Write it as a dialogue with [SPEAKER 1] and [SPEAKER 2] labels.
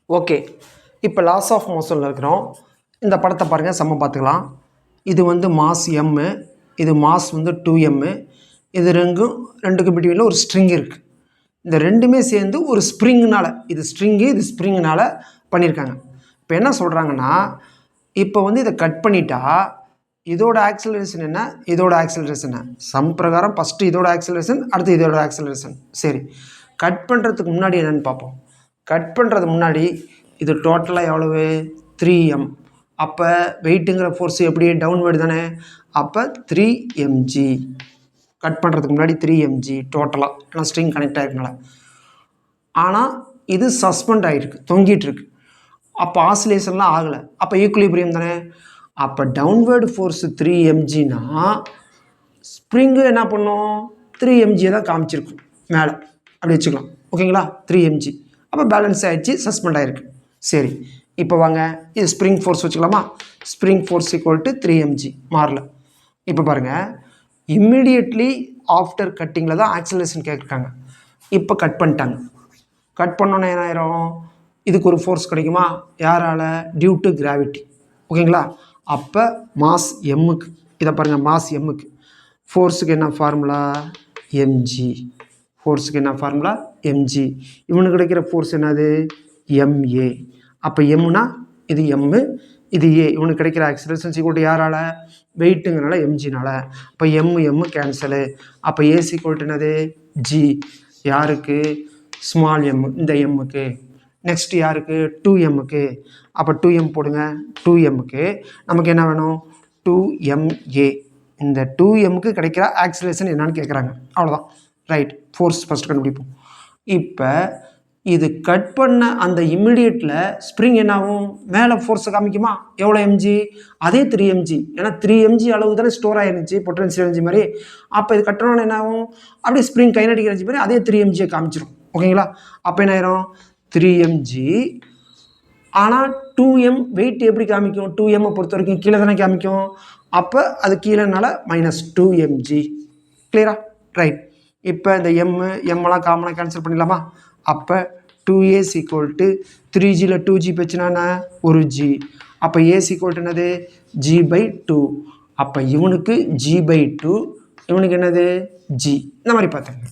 [SPEAKER 1] Okay, இப்போ loss of மோஷனில் இருக்கிறோம். இந்த படத்தை பாருங்கள், சம பார்த்துக்கலாம். இது வந்து மாஸ் எம்மு, இது மாஸ் வந்து 2m. இது ரெண்டுக்கு பிட்வீனில் ஒரு ஸ்ட்ரிங் இருக்குது. இந்த ரெண்டுமே சேர்ந்து ஒரு ஸ்ப்ரிங்குனால், இது ஸ்ட்ரிங்கு இது ஸ்ப்ரிங்குனால் பண்ணியிருக்காங்க. இப்போ என்ன சொல்கிறாங்கன்னா, இப்போ வந்து இதை கட் பண்ணிட்டா இதோட ஆக்சிலரேஷன் என்ன, இதோட ஆக்சிலரேஷன் என்ன, சம் பிரகாரம் ஃபஸ்ட்டு இதோட ஆக்சிலரேஷன், அடுத்து இதோட ஆக்சிலரேஷன். சரி, கட் பண்ணுறதுக்கு முன்னாடி என்னென்னு பார்ப்போம். கட் பண்ணுறது முன்னாடி இது டோட்டலாக எவ்வளவு 3m. அப்போ வெயிட்டுங்கிற ஃபோர்ஸ் எப்படி டவுன்வேர்டு தானே, அப்போ 3mg. கட் பண்ணுறதுக்கு முன்னாடி 3mg டோட்டலாக, ஏன்னா ஸ்ட்ரிங் கனெக்ட் ஆகிருக்கனால. ஆனால் இது சஸ்பெண்ட் ஆகிருக்கு, தொங்கிட்டு இருக்கு. அப்போ ஆசிலேஷன்லாம் ஆகலை, அப்போ ஈக்குலிபிரியம் தானே. அப்போ டவுன்வேர்டு ஃபோர்ஸ் 3mgனா ஸ்ப்ரிங்கு என்ன பண்ணும், 3mg தான் காமிச்சிருக்கும் மேலே, அப்படி வச்சுக்கலாம். ஓகேங்களா, 3mg. அப்போ பேலன்ஸ் ஆகிடுச்சு, சஸ்பெண்ட் ஆகிருக்கு. சரி, இப்போ வாங்க இது ஸ்ப்ரிங் ஃபோர்ஸ் வச்சுக்கலாமா. Spring force equal to 3mg மாறல. இப்போ பாருங்கள், இம்மிடியட்லி ஆஃப்டர் கட்டிங்கில் தான் ஆக்சிலரேஷன் கேட்குறாங்க. இப்போ கட் பண்ணிட்டாங்க. கட் பண்ணோன்னே என்ன ஆயிரும், இதுக்கு ஒரு ஃபோர்ஸ் கிடைக்குமா, யாரால், டியூ டு கிராவிட்டி. ஓகேங்களா, அப்போ மாஸ் எம்முக்கு, இதை பாருங்கள், மாஸ் எம்முக்கு ஃபோர்ஸுக்கு என்ன ஃபார்முலா, mg. ஃபோர்ஸுக்கு என்ன ஃபார்முலா, mg. இவனுக்கு கிடைக்கிற ஃபோர்ஸ் என்னது, ma. அப்போ எம்னா இது எம்மு, இது ஏ. இவனுக்கு கிடைக்கிற ஆக்சிலரேஷன் ஈக்குவல் டு யாரால், வெயிட்டுங்கிறனால mgனால. அப்போ எம்மு கேன்சலு. அப்போ ஏஸ் ஈக்குவல் டு என்னது, g. யாருக்கு, ஸ்மால் எம், இந்த எம்முக்கு. நெக்ஸ்ட் யாருக்கு, 2mக்கு. அப்போ 2m போடுங்க. 2mக்கு நமக்கு என்ன வேணும், 2ma. இந்த 2mக்கு கிடைக்கிற ஆக்சிலரேஷன் என்னன்னு கேட்குறாங்க. அவ்வளோதான். ரைட், ஃபோர்ஸ் ஃபஸ்ட்டு கண்டுபிடிப்போம். இப்போ இது கட் பண்ண அந்த இம்மிடியேட்டில் ஸ்ப்ரிங் என்னாகும், மேலே ஃபோர்ஸை காமிக்குமா, எவ்வளோ mg, அதே 3mg. ஏன்னா 3mg அளவு தானே ஸ்டோர் ஆகிருந்துச்சு பொட்டன்ஷியல் எனர்ஜி மாதிரி. அப்போ இது கட்டணும்னு என்ன ஆகும், அப்படியே ஸ்ப்ரிங் கைனடிக் எனர்ஜி மாதிரி அதே 3mg காமிச்சிடும். ஓகேங்களா, அப்போ என்ன ஆயிரும், 3mg. ஆனால் 2m வெயிட் எப்படி காமிக்கும், 2m பொறுத்த வரைக்கும் கீழே தானே காமிக்கும். அப்போ அது கீழேனால -2mg. கிளியரா, ரைட். இப்போ இந்த எம்மெல்லாம் காமனாக கேன்சல் பண்ணிடலாமா. அப்போ 2a ஈக்குவல் டு 3gயில் 2g போச்சுன்னா ஒரு g. அப்போ ஏஸ் ஈக்குவல் டு என்னது, g/2. அப்போ இவனுக்கு g/2, இவனுக்கு என்னது g. இந்த மாதிரி பார்த்துங்க.